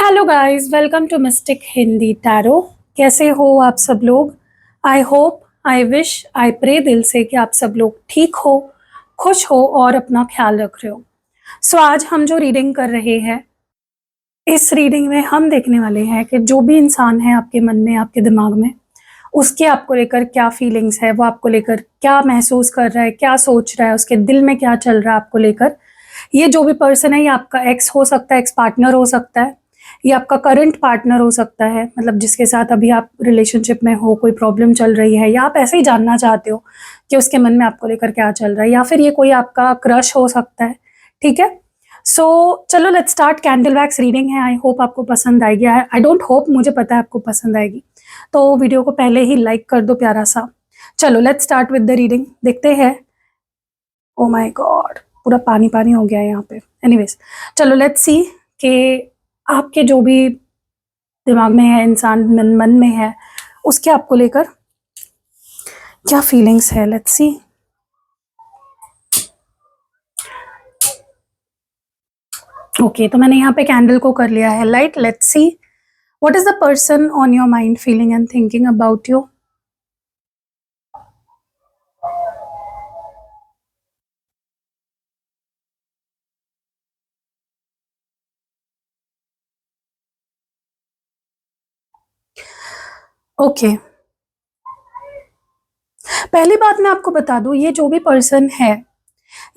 Hello guys, welcome to mystic Hindi tarot. कैसे हो आप सब लोग? I hope, I wish, I pray दिल से कि आप सब लोग ठीक हो, खुश हो और अपना ख्याल रख रहे हो। सो आज हम जो रीडिंग कर रहे हैं, इस रीडिंग में हम देखने वाले हैं कि जो भी इंसान है आपके मन में, आपके दिमाग में, उसके आपको लेकर क्या फीलिंग्स है, वो आपको लेकर क्या महसूस कर रहा है, क्या सोच रहा है, उसके दिल में क्या चल रहा है आपको लेकर। ये जो भी पर्सन है, ये आपका एक्स हो सकता है, एक्स पार्टनर हो सकता है, ये आपका करंट पार्टनर हो सकता है, मतलब जिसके साथ अभी आप रिलेशनशिप में हो, कोई प्रॉब्लम चल रही है, या आप ऐसे ही जानना चाहते हो कि उसके मन में आपको लेकर क्या चल रहा है, या फिर ये कोई आपका क्रश हो सकता है। ठीक है, सो चलो let's start. Candle wax reading है, आई होप आपको पसंद आएगी। आई डोंट होप, मुझे पता है आपको पसंद आएगी, तो वीडियो को पहले ही लाइक कर दो प्यारा सा। चलो let's start with the reading, देखते हैं। ओ माय गॉड, पूरा पानी पानी हो गया है यहाँ पे। एनीवेज, चलो लेट्स सी कि आपके जो भी दिमाग में है, इंसान मन में है, उसके आपको लेकर क्या फीलिंग्स है। Let's see. ओके, तो मैंने यहाँ पे कैंडल को कर लिया है light. Let's see what is the person on your mind feeling and thinking about you. Okay, पहली बात मैं आपको बता दूं, ये जो भी पर्सन है,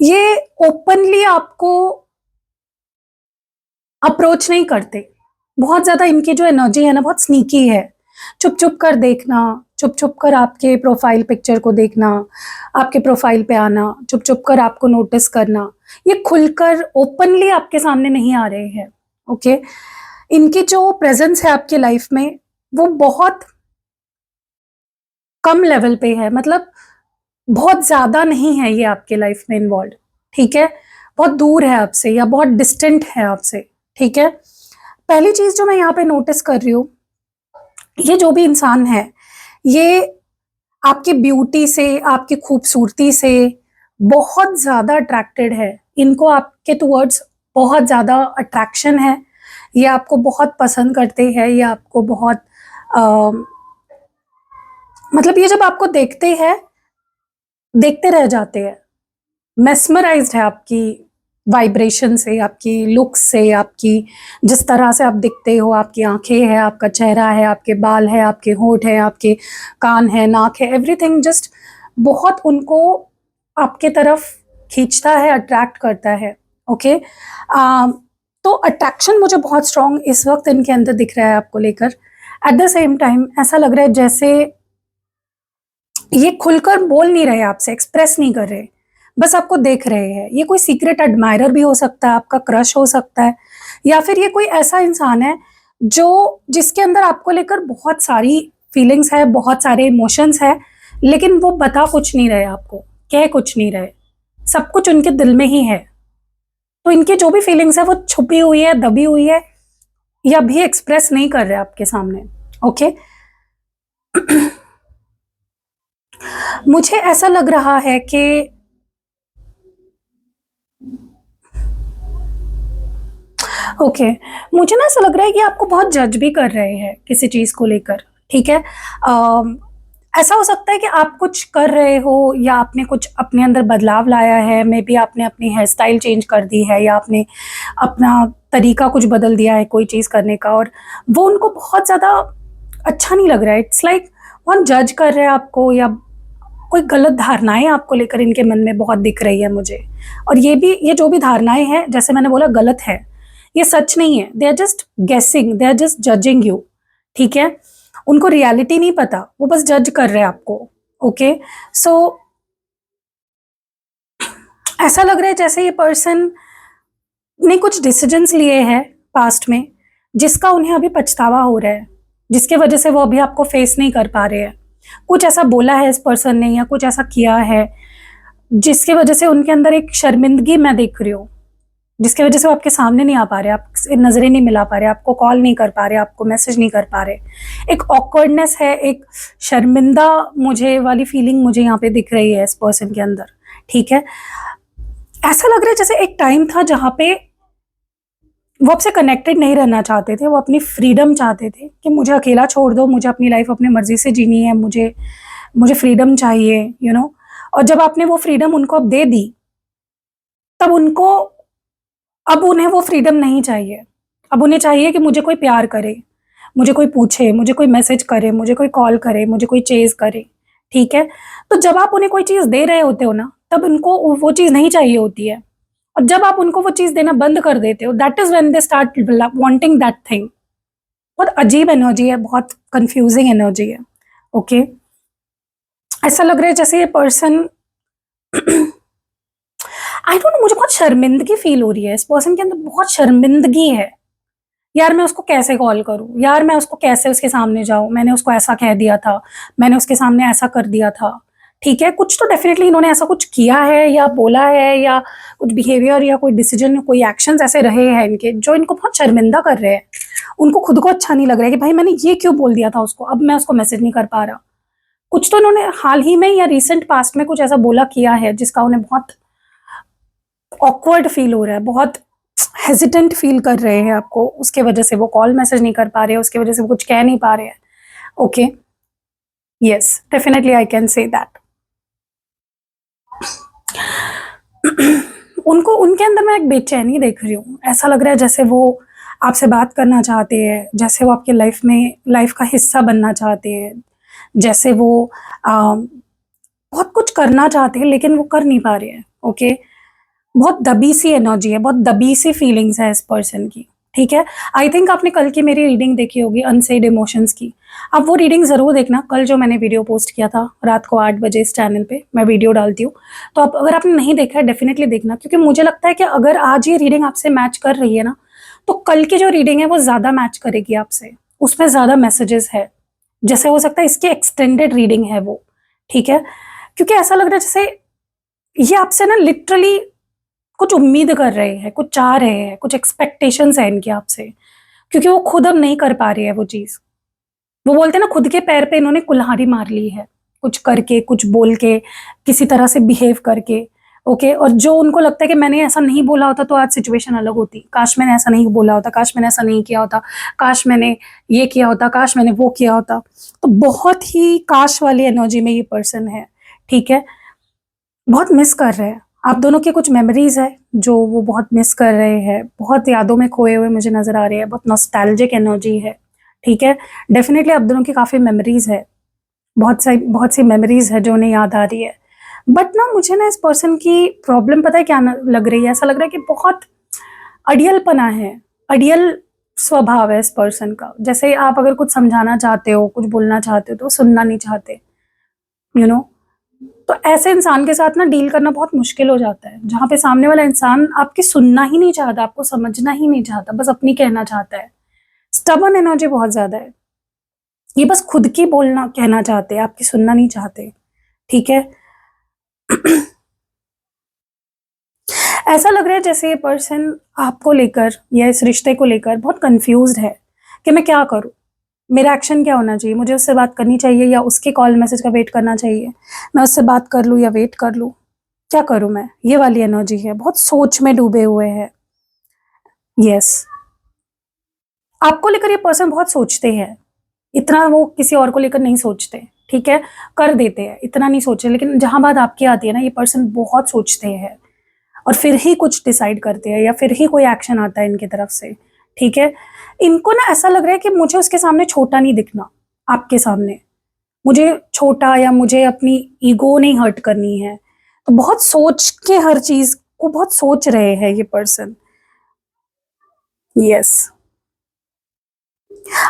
ये ओपनली आपको अप्रोच नहीं करते। बहुत ज्यादा इनकी जो एनर्जी है ना, बहुत स्नीकी है। चुप चुप कर देखना, चुप चुप कर आपके प्रोफाइल पिक्चर को देखना, आपके प्रोफाइल पे आना, चुप चुप कर आपको नोटिस करना। ये खुलकर ओपनली आपके सामने नहीं आ रहे हैं। ओके, इनकी जो प्रेजेंस है आपकी लाइफ में, वो बहुत कम लेवल पे है, मतलब बहुत ज्यादा नहीं है ये आपके लाइफ में इन्वॉल्व। ठीक है, बहुत दूर है आपसे या बहुत डिस्टेंट है आपसे। ठीक है, पहली चीज जो मैं यहाँ पे नोटिस कर रही हूँ, ये जो भी इंसान है, ये आपकी ब्यूटी से, आपकी खूबसूरती से बहुत ज्यादा अट्रैक्टेड है। इनको आपके टुवर्ड्स बहुत ज्यादा अट्रैक्शन है। ये आपको बहुत पसंद करते हैं, ये आपको बहुत मतलब ये जब आपको देखते हैं, देखते रह जाते हैं, मेस्मराइज्ड है आपकी वाइब्रेशन से, आपकी लुक से, आपकी जिस तरह से आप दिखते हो, आपकी आंखें हैं, आपका चेहरा है, आपके बाल है, आपके होंठ है, आपके कान है, नाक है, एवरीथिंग जस्ट बहुत उनको आपके तरफ खींचता है, अट्रैक्ट करता है। ओके, तो अट्रैक्शन मुझे बहुत स्ट्रांग इस वक्त इनके अंदर दिख रहा है आपको लेकर। एट द सेम टाइम ऐसा लग रहा है जैसे ये खुलकर बोल नहीं रहे आपसे, एक्सप्रेस नहीं कर रहे, बस आपको देख रहे हैं। ये कोई सीक्रेट एडमायरर भी हो सकता है, आपका क्रश हो सकता है, या फिर ये कोई ऐसा इंसान है जो जिसके अंदर आपको लेकर बहुत सारी फीलिंग्स है, बहुत सारे इमोशंस है, लेकिन वो बता कुछ नहीं रहे आपको, कह कुछ नहीं रहे, सब कुछ उनके दिल में ही है। तो इनकी जो भी फीलिंग्स है वो छुपी हुई है, दबी हुई है, या भी एक्सप्रेस नहीं कर रहे आपके सामने। ओके, मुझे ऐसा लग रहा है कि ओके, मुझे ना ऐसा लग रहा है कि आपको बहुत जज भी कर रहे हैं किसी चीज को लेकर। ठीक है, ऐसा हो सकता है कि आप कुछ कर रहे हो, या आपने कुछ अपने अंदर बदलाव लाया है, मे बी आपने अपनी हेयर स्टाइल चेंज कर दी है, या आपने अपना तरीका कुछ बदल दिया है कोई चीज़ करने का, और वो उनको बहुत ज़्यादा अच्छा नहीं लग रहा है। इट्स लाइक वो जज कर रहे हैं आपको, या कोई गलत धारणाएं आपको लेकर इनके मन में बहुत दिख रही है मुझे। और ये जो भी धारणाएं हैं, जैसे मैंने बोला, गलत है, ये सच नहीं है। They are just guessing, they are just judging you. ठीक है, उनको रियलिटी नहीं पता, वो बस जज कर रहे हैं आपको। ओके, सो ऐसा लग रहा है जैसे ये पर्सन ने कुछ डिसीजंस लिए हैं पास्ट में, जिसका उन्हें अभी पछतावा हो रहा है, जिसके वजह से वो अभी आपको फेस नहीं कर पा रहे हैं। कुछ ऐसा बोला है इस पर्सन ने, या कुछ ऐसा किया है जिसके वजह से उनके अंदर एक शर्मिंदगी मैं देख रही हूँ, जिसकी वजह से वो आपके सामने नहीं आ पा रहे, आपसे नजरें नहीं मिला पा रहे, आपको कॉल नहीं कर पा रहे, आपको मैसेज नहीं कर पा रहे। एक ऑकवर्डनेस है, एक शर्मिंदा मुझे वाली फीलिंग मुझे यहाँ पे दिख रही है इस पर्सन के अंदर। ठीक है, ऐसा लग रहा है जैसे एक टाइम था जहाँ पे वो आपसे कनेक्टेड नहीं रहना चाहते थे, वो अपनी फ्रीडम चाहते थे कि मुझे अकेला छोड़ दो, मुझे अपनी लाइफ अपनी मर्जी से जीनी है, मुझे मुझे फ्रीडम चाहिए, और जब आपने वो फ्रीडम उनको अब दे दी, तब अब उन्हें वो फ्रीडम नहीं चाहिए। अब उन्हें चाहिए कि मुझे कोई प्यार करे, मुझे कोई पूछे, मुझे कोई मैसेज करे, मुझे कोई कॉल करे, मुझे कोई चेज़ करे, ठीक है? तो जब आप उन्हें कोई चीज़ दे रहे होते हो ना, तब उनको वो चीज़ नहीं चाहिए होती है। और जब आप उनको वो चीज़ देना बंद कर देते हो, that is when they start wanting that thing. बहुत अजीब एनर्जी है, बहुत कन्फ्यूज़िंग एनर्जी है, ओके? ऐसा लग रहा है जैसे ये पर्सन आई डोंट नो, मुझे बहुत शर्मिंदगी फ़ील हो रही है, इस पर्सन के अंदर बहुत शर्मिंदगी है। यार मैं उसको कैसे कॉल करूँ? यार मैं उसको कैसे उसके सामने जाऊँ? मैंने उसको ऐसा कह दिया था, मैंने उसके सामने ऐसा कर दिया था, ठीक है? कुछ तो डेफ़िनेटली इन्होंने ऐसा कुछ किया है या बोला है या कुछ बिहेवियर या कोई डिसीज़न, कोई एक्शंस ऐसे रहे हैं इनके, जो इनको बहुत शर्मिंदा कर रहे हैं। उनको खुद को अच्छा नहीं लग रहा है कि भाई मैंने ये क्यों बोल दिया था उसको, अब मैं उसको मैसेज नहीं कर पा रहा। कुछ तो इन्होंने हाल ही में या रिसेंट पास्ट में कुछ ऐसा बोला किया है, जिसका उन्हें बहुत ऑकवर्ड फ़ील हो रहा है, बहुत हेजिटेंट फ़ील कर रहे हैं आपको, उसके वजह से वो कॉल मैसेज नहीं कर पा रहे हैं, उसकी वजह से वो कुछ कह नहीं पा रहे हैं। Okay, yes, definitely I can say that. उनको उनके अंदर मैं एक बेचैनी देख रही हूँ। ऐसा लग रहा है जैसे वो आपसे बात करना चाहते हैं, जैसे वो आपके लाइफ का हिस्सा बनना चाहते हैं, जैसे वो बहुत कुछ करना चाहते हैं लेकिन वो कर नहीं पा रहे हैं, ओके? बहुत दबी सी एनर्जी है, बहुत दबी सी फीलिंग्स है इस पर्सन की, ठीक है? आई थिंक आपने कल की मेरी रीडिंग देखी होगी अनसेड इमोशंस की। आप वो रीडिंग ज़रूर देखना, कल जो मैंने वीडियो पोस्ट किया था रात को 8 बजे इस चैनल पे मैं वीडियो डालती हूँ। तो आप अगर आपने नहीं देखा है डेफ़िनेटली देखना, क्योंकि मुझे लगता है कि अगर आज ये रीडिंग आपसे मैच कर रही है ना, तो कल की जो रीडिंग है वो ज़्यादा मैच करेगी आपसे। उसमें ज़्यादा मैसेजेस है। जैसे हो सकता है इसकी एक्सटेंडेड रीडिंग है वो, ठीक है? क्योंकि ऐसा लग रहा है जैसे ये आपसे ना लिटरली कुछ उम्मीद कर रहे हैं, कुछ चाह रहे हैं, कुछ एक्सपेक्टेशंस हैं इनकी आपसे, क्योंकि वो खुद अब नहीं कर पा रही है वो चीज़। वो बोलते हैं ना, खुद के पैर पे इन्होंने कुल्हाड़ी मार ली है, कुछ करके, कुछ बोल के, किसी तरह से बिहेव करके, ओके? और जो उनको लगता है कि मैंने ऐसा नहीं बोला होता तो आज सिचुएशन अलग होती, काश मैंने ऐसा नहीं बोला होता, काश मैंने ऐसा नहीं किया होता, काश मैंने ये किया होता, काश मैंने वो किया होता। तो बहुत ही काश वाली एनर्जी में ये पर्सन है, ठीक है? बहुत मिस कर रहे हैं। आप दोनों की कुछ मेमोरीज़ है, जो वो बहुत मिस कर रहे हैं, बहुत यादों में खोए हुए मुझे नज़र आ रहे हैं, बहुत नॉस्टैल्जिक एनर्जी है, ठीक है? डेफ़िनिटली आप दोनों की काफ़ी मेमोरीज़ है, बहुत सी मेमोरीज़ है जो उन्हें याद आ रही है। बट ना मुझे ना इस पर्सन की प्रॉब्लम पता है क्या लग रही है? ऐसा लग रहा है कि बहुत अड़ियलपना है, अड़ियल स्वभाव है इस पर्सन का। जैसे आप अगर कुछ समझाना चाहते हो, कुछ बोलना चाहते हो, तो सुनना नहीं चाहते, यू नो? तो ऐसे इंसान के साथ ना डील करना बहुत मुश्किल हो जाता है, जहाँ पे सामने वाला इंसान आपकी सुनना ही नहीं चाहता, आपको समझना ही नहीं चाहता, बस अपनी कहना चाहता है। स्टबर्न एनर्जी बहुत ज़्यादा है। ये बस खुद की बोलना कहना चाहते हैं, आपकी सुनना नहीं चाहते, ठीक है? ऐसा लग रहा है जैसे ये पर्सन आपको लेकर या इस रिश्ते को लेकर बहुत कन्फ्यूज़्ड है कि मैं क्या करूँ? मेरा एक्शन क्या होना चाहिए? मुझे उससे बात करनी चाहिए या उसके कॉल मैसेज का वेट करना चाहिए? मैं उससे बात कर लूँ या वेट कर लूँ? क्या करूँ मैं? ये वाली एनर्जी है, बहुत सोच में डूबे हुए हैं। यस, आपको लेकर ये पर्सन बहुत सोचते हैं, इतना वो किसी और को लेकर नहीं सोचते, ठीक है? कर देते हैं, इतना नहीं सोचते, लेकिन जहाँ बात आपकी आती है ना, ये पर्सन बहुत सोचते हैं और फिर ही कुछ डिसाइड करते हैं या फिर ही कोई एक्शन आता है इनकी तरफ से, ठीक है? इनको ना ऐसा लग रहा है कि मुझे उसके सामने छोटा नहीं दिखना, आपके सामने। मुझे छोटा या मुझे अपनी ईगो नहीं हर्ट करनी है। तो बहुत सोच के हर चीज़ को बहुत सोच रहे हैं ये पर्सन। यस।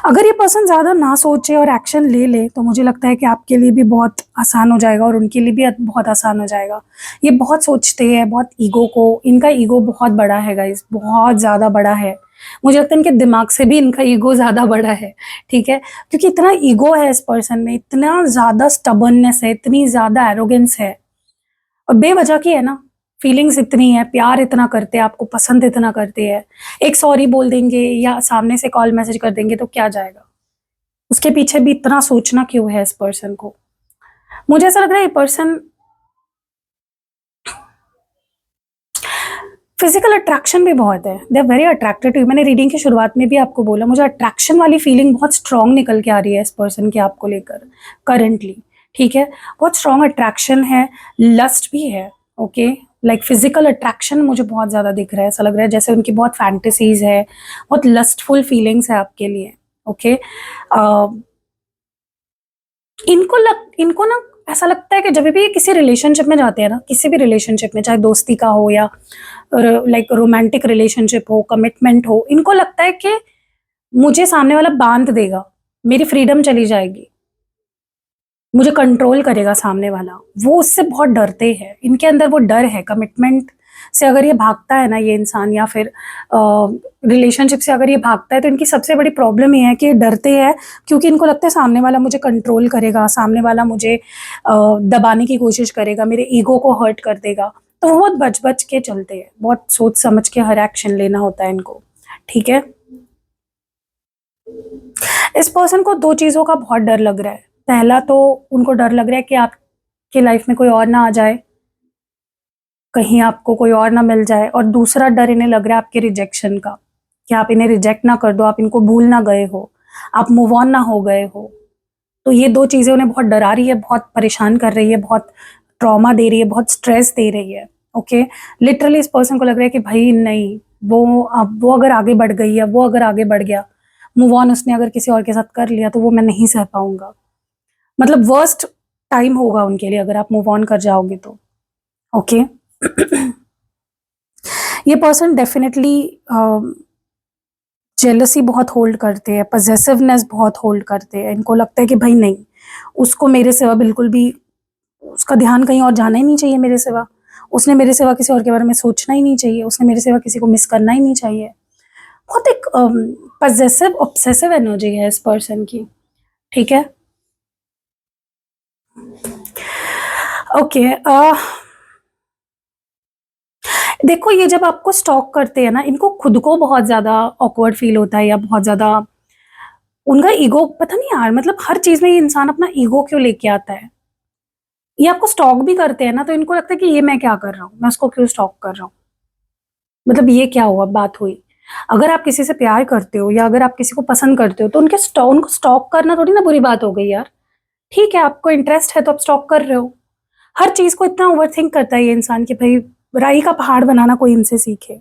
अगर ये पर्सन ज़्यादा ना सोचे और एक्शन ले ले, तो मुझे लगता है कि आपके लिए भी बहुत आसान हो जाएगा और उनके लिए भी बहुत आसान हो जाएगा। ये बहुत सोचते हैं, बहुत इनका ईगो बहुत बड़ा है गाइज़, बहुत ज़्यादा बड़ा है। मुझे लगता है इनके दिमाग से भी इनका ईगो ज़्यादा बड़ा है, ठीक है? क्योंकि इतना ईगो है इस पर्सन में, इतना ज़्यादा स्टबर्ननेस है, इतनी ज़्यादा एरोगेंस है और बेवजह की है ना, फीलिंग्स इतनी है, प्यार इतना करते हैं, आपको पसंद इतना करते हैं। एक सॉरी बोल देंगे या सामने से कॉल मैसेज कर देंगे तो क्या जाएगा? उसके पीछे भी इतना सोचना क्यों है इस पर्सन को? मुझे ऐसा लग रहा है ये पर्सन फिजिकल अट्रैक्शन भी बहुत है, they are very attracted to you. मैंने रीडिंग की शुरुआत में भी आपको बोला, मुझे अट्रैक्शन वाली फीलिंग बहुत स्ट्रांग निकल के आ रही है इस पर्सन के आपको लेकर करंटली, ठीक है। बहुत स्ट्रांग अट्रैक्शन है, लस्ट भी है, ओके। लाइक फिजिकल अट्रैक्शन मुझे बहुत ज़्यादा दिख रहा है, ऐसा लग रहा है जैसे उनकी बहुत फैंटेसीज है, बहुत लस्टफुल फीलिंग्स है आपके लिए, ओके। इनको ना ऐसा लगता है कि जब भी ये किसी रिलेशनशिप में जाते हैं ना, किसी भी रिलेशनशिप में, चाहे दोस्ती का हो या लाइक रोमांटिक रिलेशनशिप हो, कमिटमेंट हो, इनको लगता है कि मुझे सामने वाला बांध देगा, मेरी फ्रीडम चली जाएगी, मुझे कंट्रोल करेगा सामने वाला। वो उससे बहुत डरते हैं, इनके अंदर वो डर है कमिटमेंट से। अगर ये भागता है ना ये इंसान, या फिर रिलेशनशिप से अगर ये भागता है, तो इनकी सबसे बड़ी प्रॉब्लम ये है कि ये डरते हैं, क्योंकि इनको लगता है सामने वाला मुझे कंट्रोल करेगा, सामने वाला मुझे दबाने की कोशिश करेगा, मेरे ईगो को हर्ट कर देगा। तो वो बहुत बच बच के चलते हैं, बहुत सोच समझ के हर एक्शन लेना होता है इनको, ठीक है। इस पर्सन को दो चीज़ों का बहुत डर लग रहा है। पहला तो उनको डर लग रहा है कि आपकी लाइफ में कोई और ना आ जाए, कहीं आपको कोई और ना मिल जाए। और दूसरा डर इन्हें लग रहा है आपके रिजेक्शन का, कि आप इन्हें रिजेक्ट ना कर दो, आप इनको भूल ना गए हो, आप मूव ऑन ना हो गए हो। तो ये दो चीज़ें उन्हें बहुत डरा रही है, बहुत परेशान कर रही है, बहुत ट्रॉमा दे रही है, बहुत स्ट्रेस दे रही है, ओके। लिटरली इस पर्सन को लग रहा है कि भाई नहीं, वो अगर आगे बढ़ गई, या वो अगर आगे बढ़ गया, मूव ऑन उसने अगर किसी और के साथ कर लिया, तो वो मैं नहीं सह पाऊंगा। मतलब वर्स्ट टाइम होगा उनके लिए अगर आप मूव ऑन कर जाओगे तो, ओके। ये पर्सन डेफिनेटली जेलसी बहुत होल्ड करते हैं, पजेसिवनेस बहुत होल्ड करते हैं। इनको लगता है कि भाई नहीं, उसको मेरे सिवा बिल्कुल भी, उसका ध्यान कहीं और जाना ही नहीं चाहिए मेरे सिवा, उसने मेरे सिवा किसी और के बारे में सोचना ही नहीं चाहिए, उसने मेरे सिवा किसी को मिस करना ही नहीं चाहिए। बहुत एक पजेसिव ऑब्सेसिव एनर्जी है इस पर्सन की, ठीक है। ओके, देखो ये जब आपको स्टॉक करते हैं ना, इनको खुद को बहुत ज्यादा ऑकवर्ड फील होता है, या बहुत ज्यादा उनका ईगो, पता नहीं यार, मतलब हर चीज में ये इंसान अपना ईगो क्यों लेके आता है। ये आपको स्टॉक भी करते हैं ना, तो इनको लगता है कि ये मैं क्या कर रहा हूँ, मैं उसको क्यों स्टॉक कर रहा हूँ, मतलब ये क्या हुआ, बात हुई। अगर आप किसी से प्यार करते हो, या अगर आप किसी को पसंद करते हो, तो उनको स्टॉक करना थोड़ी ना बुरी बात हो गई यार। ठीक है, आपको इंटरेस्ट है तो आप स्टॉक कर रहे हो। हर चीज को इतना ओवरथिंक करता है ये इंसान कि भाई राई का पहाड़ बनाना कोई इनसे सीखे।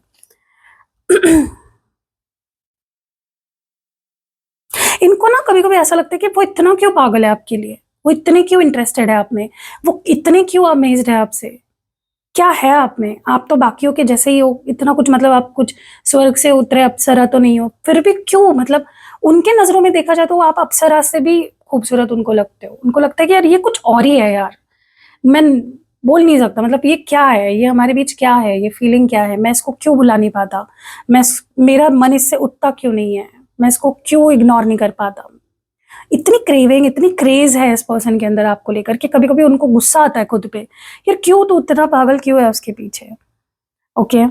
इनको ना कभी कभी ऐसा लगता है कि वो इतना क्यों पागल है आपके लिए, वो इतने क्यों इंटरेस्टेड है आप में, वो इतने क्यों अमेज्ड है आपसे, क्या है आप में, आप तो बाकियों के जैसे ही हो, इतना कुछ, मतलब आप कुछ स्वर्ग से उतरे अप्सरा तो नहीं हो, फिर भी क्यों, मतलब उनके नजरों में देखा जाए तो आप अप्सरा से भी खूबसूरत उनको लगते हो। उनको लगता है कि यार ये कुछ और ही है यार, मैं बोल नहीं सकता, मतलब ये क्या है, ये हमारे बीच क्या है, ये फीलिंग क्या है, मैं इसको क्यों भुला नहीं पाता, मेरा मन इससे उठता क्यों नहीं है, मैं इसको क्यों इग्नोर नहीं कर पाता। इतनी क्रेविंग, इतनी क्रेज है इस पर्सन के अंदर आपको लेकर कि कभी कभी उनको गुस्सा आता है खुद पे, यार क्यों तू इतना पागल क्यों है उसके पीछे, ओके।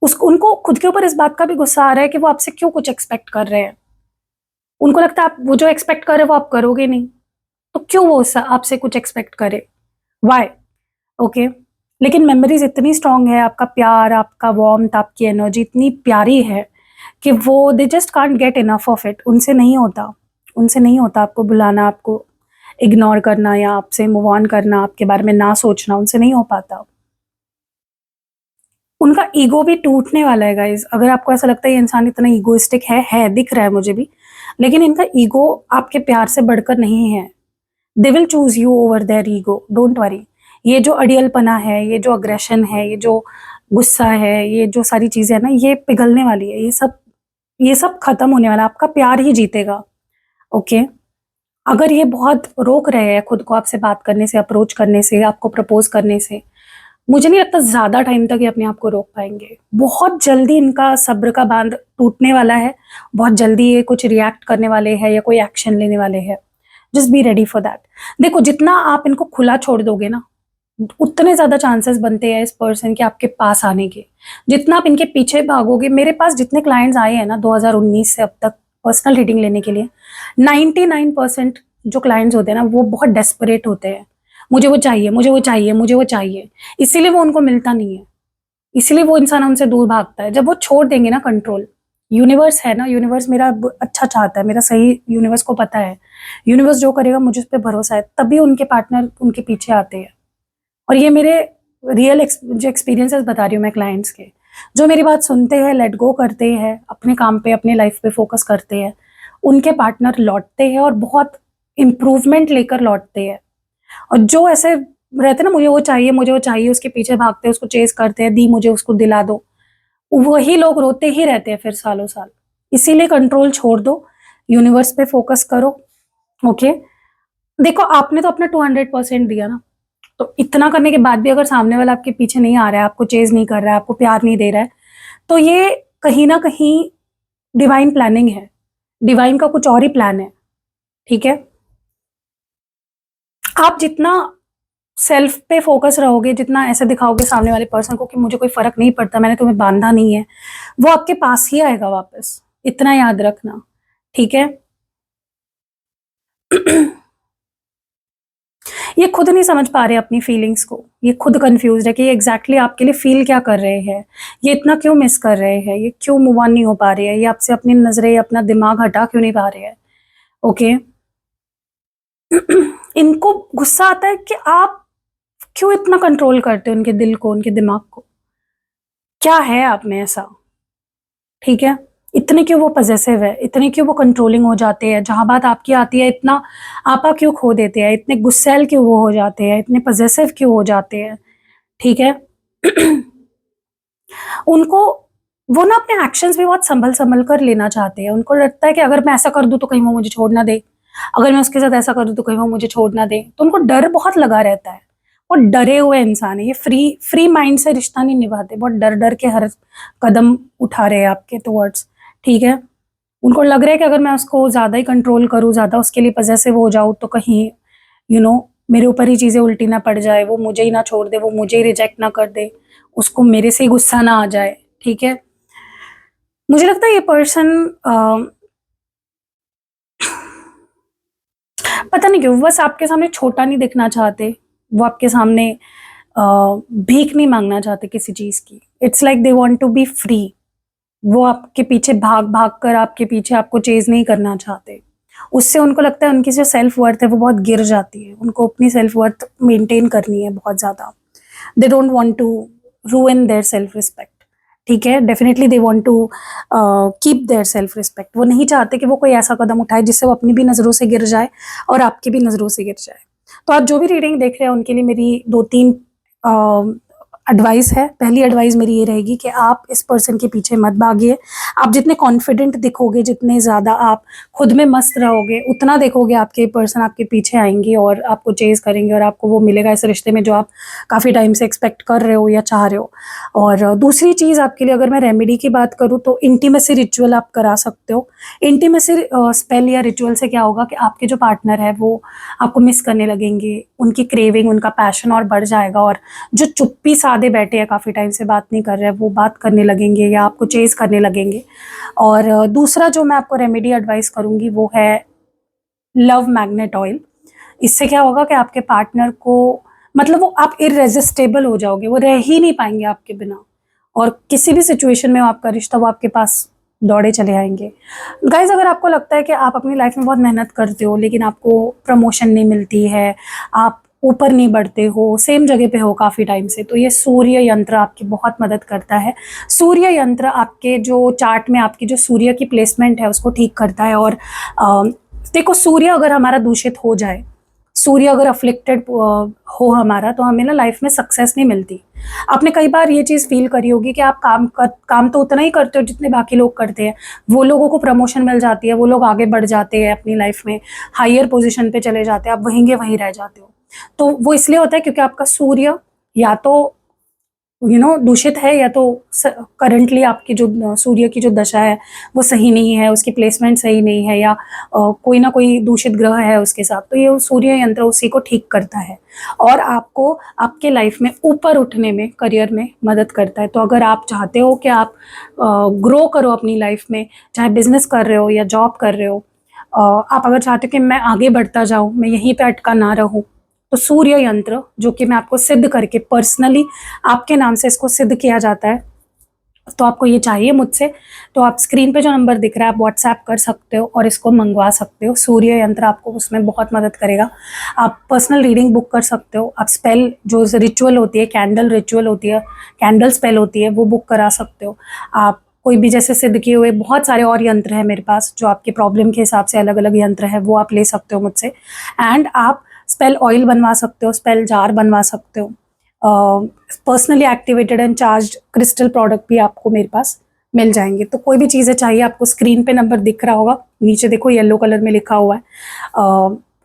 उसको उनको खुद के ऊपर इस बात का भी गुस्सा आ रहा है कि वो आपसे क्यों कुछ एक्सपेक्ट कर रहे हैं। उनको लगता है आप वो जो एक्सपेक्ट कर रहे हो वो आप करोगे नहीं, तो क्यों वो आपसे कुछ एक्सपेक्ट करे, वाई, ओके। लेकिन मेमोरीज इतनी स्ट्रांग है, आपका प्यार, आपका वार्मथ, आपकी एनर्जी इतनी प्यारी है कि वो they just can't get enough of it. उनसे नहीं होता, उनसे नहीं होता आपको बुलाना, आपको इग्नोर करना, या आपसे मूव ऑन करना, आपके बारे में ना सोचना, उनसे नहीं हो पाता। उनका ईगो भी टूटने वाला है गाइज। अगर आपको ऐसा लगता है ये इंसान इतना ईगोइस्टिक है दिख रहा है मुझे भी, लेकिन इनका ईगो आपके प्यार से बढ़कर नहीं है। They will choose you over their ego, don't worry. ये जो अड़ियलपना है, ये जो अग्रेशन है, ये जो गुस्सा है, ये जो सारी चीजें है ना, ये पिघलने वाली है, ये सब खत्म होने वाला है, आपका प्यार ही जीतेगा, ओके। अगर ये बहुत रोक रहे हैं खुद को आपसे बात करने से, अप्रोच करने से, आपको प्रपोज करने से, मुझे नहीं लगता ज्यादा टाइम तक ये अपने आप को रोक पाएंगे। बहुत जल्दी इनका सब्र का बांध टूटने वाला है, बहुत जल्दी ये कुछ रिएक्ट करने वाले हैं या कोई एक्शन लेने वाले हैं। Just be ready for that. देखो जितना आप इनको खुला छोड़ दोगे ना, उतने ज्यादा चांसेस बनते हैं इस पर्सन के आपके पास आने के। जितना आप इनके पीछे भागोगे, मेरे पास जितने क्लाइंट्स आए हैं ना 2019 से अब तक पर्सनल रीडिंग लेने के लिए, 99% जो क्लाइंट्स होते हैं ना, वो बहुत डेस्परेट होते हैं। मुझे वो चाहिए, मुझे वो चाहिए, मुझे वो चाहिए, इसीलिए वो उनको मिलता नहीं है। इसलिए वो इंसान उनसे दूर भागता है। जब वो छोड़ देंगे ना कंट्रोल, यूनिवर्स है ना, यूनिवर्स मेरा अच्छा चाहता है, मेरा सही यूनिवर्स को पता है, यूनिवर्स जो करेगा मुझे उस पर भरोसा है, तभी उनके पार्टनर उनके पीछे आते हैं। और ये मेरे रियल जो एक्सपीरियंसेस बता रही हूँ मैं क्लाइंट्स के, जो मेरी बात सुनते हैं, लेट गो करते हैं, अपने काम पे अपने लाइफ पे फोकस करते हैं, उनके पार्टनर लौटते हैं और बहुत इम्प्रूवमेंट लेकर लौटते हैं। और जो ऐसे रहते हैं ना, मुझे वो चाहिए, मुझे वो चाहिए, उसके पीछे भागते हैं, उसको चेस करते हैं, दी मुझे उसको दिला दो, वही लोग रोते ही रहते हैं फिर सालों साल। इसीलिए कंट्रोल छोड़ दो, यूनिवर्स पे फोकस करो। ओके, देखो आपने तो अपना 200% दिया ना, तो इतना करने के बाद भी अगर सामने वाला आपके पीछे नहीं आ रहा है, आपको चेज नहीं कर रहा है, आपको प्यार नहीं दे रहा है, तो ये कहीं ना कहीं डिवाइन प्लानिंग है, डिवाइन का कुछ और ही प्लान है। ठीक है, आप जितना सेल्फ पे फोकस रहोगे, जितना ऐसे दिखाओगे सामने वाले पर्सन को कि मुझे कोई फर्क नहीं पड़ता, मैंने तुम्हें बांधा नहीं है, वो आपके पास ही आएगा वापस, इतना याद रखना। ठीक है। ये खुद नहीं समझ पा रहे अपनी फीलिंग्स को, ये खुद कंफ्यूज है कि ये एग्जैक्टली आपके लिए फील क्या कर रहे हैं, ये इतना क्यों मिस कर रहे हैं, ये क्यों मूव ऑन नहीं हो पा रहे हैं, ये आपसे अपनी नजरें, अपना दिमाग हटा क्यों नहीं पा रहे हैं। ओके। इनको गुस्सा आता है कि आप क्यों इतना कंट्रोल करते हो उनके दिल को, उनके दिमाग को, क्या है आप में ऐसा। ठीक है, इतने क्यों वो पजेसिव है, इतने क्यों वो कंट्रोलिंग हो जाते हैं, जहां बात आपकी आती है इतना आपा क्यों खो देते हैं, इतने गुस्सैल क्यों वो हो जाते हैं, इतने पजेसिव क्यों हो जाते हैं। ठीक है। उनको वो ना अपने एक्शंस भी बहुत संभल संभल कर लेना चाहते हैं, उनको लगता है कि अगर मैं ऐसा कर दूं तो कहीं वो मुझे छोड़ ना दे, अगर मैं उसके साथ ऐसा कर दूं तो कहीं वो मुझे छोड़ ना दे, तो उनको डर बहुत लगा रहता है। वो डरे हुए इंसान है, ये फ्री फ्री माइंड से रिश्ता नहीं निभाते, बहुत डर डर के हर कदम उठा रहे हैं आपके टुवर्ड्स। ठीक है, उनको लग रहा है कि अगर मैं उसको ज्यादा ही कंट्रोल करूँ, ज्यादा उसके लिए पजेसिव हो जाऊँ, तो कहीं मेरे ऊपर ही चीजें उल्टी ना पड़ जाए, वो मुझे ही ना छोड़ दे, वो मुझे ही रिजेक्ट ना कर दे, उसको मेरे से ही गुस्सा ना आ जाए। ठीक है, मुझे लगता है ये पर्सन पता नहीं क्यों बस आपके सामने छोटा नहीं दिखना चाहते, वो आपके सामने भीख नहीं मांगना चाहते किसी चीज की। It's like they want to be free, वो आपके पीछे भाग भाग कर आपके पीछे आपको चेज नहीं करना चाहते। उससे उनको लगता है उनकी जो सेल्फ वर्थ है वो बहुत गिर जाती है, उनको अपनी सेल्फ वर्थ मेंटेन करनी है बहुत ज्यादा। They don't want to ruin their self respect. ठीक है, definitely they want to keep their self respect. वो नहीं चाहते कि वो कोई ऐसा कदम उठाए जिससे वो अपनी भी नजरों से गिर जाए और आपकी भी नजरों से गिर जाए। तो आप जो भी रीडिंग देख रहे हैं उनके लिए मेरी 2-3 एडवाइस है। पहली एडवाइस मेरी ये रहेगी कि आप इस पर्सन के पीछे मत भागिए। आप जितने कॉन्फिडेंट दिखोगे, जितने ज़्यादा आप खुद में मस्त रहोगे, उतना देखोगे आपके पर्सन आपके पीछे आएंगे और आपको चेज करेंगे और आपको वो मिलेगा इस रिश्ते में जो आप काफ़ी टाइम से एक्सपेक्ट कर रहे हो या चाह रहे हो। और दूसरी चीज़ आपके लिए, अगर मैं रेमेडी की बात करूँ तो इंटीमेसी रिचुअल आप करा सकते हो। इंटीमेसी स्पेल या रिचुअल से क्या होगा कि आपके जो पार्टनर है वो आपको मिस करने लगेंगे, उनकी क्रेविंग, उनका पैशन और बढ़ जाएगा, और जो चुप्पी साधे बैठे हैं काफ़ी टाइम से बात नहीं कर रहे हैं वो बात करने लगेंगे या आपको चेज करने लगेंगे। और दूसरा जो मैं आपको रेमेडी एडवाइस करूँगी वो है लव मैग्नेट ऑयल। इससे क्या होगा कि आपके पार्टनर को, मतलब वो आप इररेजिस्टेबल हो जाओगे, वो रह ही नहीं पाएंगे आपके बिना, और किसी भी सिचुएशन में आपका रिश्ता वो आपके पास दौड़े चले आएंगे। गाइज, अगर आपको लगता है कि आप अपनी लाइफ में बहुत मेहनत करते हो लेकिन आपको प्रमोशन नहीं मिलती है, आप ऊपर नहीं बढ़ते हो, सेम जगह पे हो काफ़ी टाइम से, तो ये सूर्य यंत्र आपकी बहुत मदद करता है। सूर्य यंत्र आपके जो चार्ट में आपकी जो सूर्य की प्लेसमेंट है उसको ठीक करता है। और देखो, सूर्य अगर हमारा दूषित हो जाए, सूर्य अगर अफ्लिक्टेड हो हमारा, तो हमें ना लाइफ में सक्सेस नहीं मिलती। आपने कई बार ये चीज़ फील करी होगी कि आप काम तो उतना ही करते हो जितने बाकी लोग करते हैं, वो लोगों को प्रमोशन मिल जाती है, वो लोग आगे बढ़ जाते हैं अपनी लाइफ में, हायर पोजीशन पे चले जाते हैं, आप वहीं के वहीं रह जाते हो। तो वो इसलिए होता है क्योंकि आपका सूर्य या तो दूषित है, या तो करंटली आपकी जो सूर्य की जो दशा है वो सही नहीं है, उसकी प्लेसमेंट सही नहीं है, या कोई ना कोई दूषित ग्रह है उसके साथ, तो ये सूर्य यंत्र उसी को ठीक करता है और आपको आपके लाइफ में ऊपर उठने में, करियर में मदद करता है। तो अगर आप चाहते हो कि आप ग्रो करो अपनी लाइफ में, चाहे बिजनेस कर रहे हो या जॉब कर रहे हो, आप अगर चाहते हो कि मैं आगे बढ़ता जाऊँ, मैं यहीं पर अटका ना रहूँ, तो सूर्य यंत्र जो कि मैं आपको सिद्ध करके पर्सनली आपके नाम से इसको सिद्ध किया जाता है, तो आपको ये चाहिए मुझसे, तो आप स्क्रीन पे जो नंबर दिख रहा है आप व्हाट्सएप कर सकते हो और इसको मंगवा सकते हो। सूर्य यंत्र आपको उसमें बहुत मदद करेगा। आप पर्सनल रीडिंग बुक कर सकते हो, आप स्पेल जो रिचुअल होती है, कैंडल रिचुअल होती है, कैंडल स्पेल होती है, वो बुक करा सकते हो। आप कोई भी जैसे सिद्ध किए हुए बहुत सारे और यंत्र हैं मेरे पास, जो आपके प्रॉब्लम के हिसाब से अलग अलग यंत्र है, वो आप ले सकते हो मुझसे। एंड आप स्पेल ऑयल बनवा सकते हो, स्पेल जार बनवा सकते हो। Personally activated and charge crystal product भी आपको मेरे पास मिल जाएंगे। तो कोई भी चीज़ें चाहिए आपको, स्क्रीन पे नंबर दिख रहा होगा, नीचे देखो येलो कलर में लिखा हुआ है,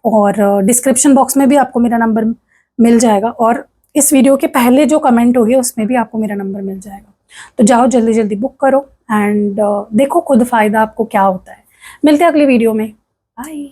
और डिस्क्रिप्शन बॉक्स में भी आपको मेरा नंबर मिल जाएगा, और इस वीडियो के पहले जो कमेंट होगी उसमें भी आपको मेरा नंबर मिल जाएगा। तो जाओ जल्दी जल्दी बुक करो एंड देखो खुद फ़ायदा आपको क्या होता है। मिलते हैं अगली वीडियो में, बाय।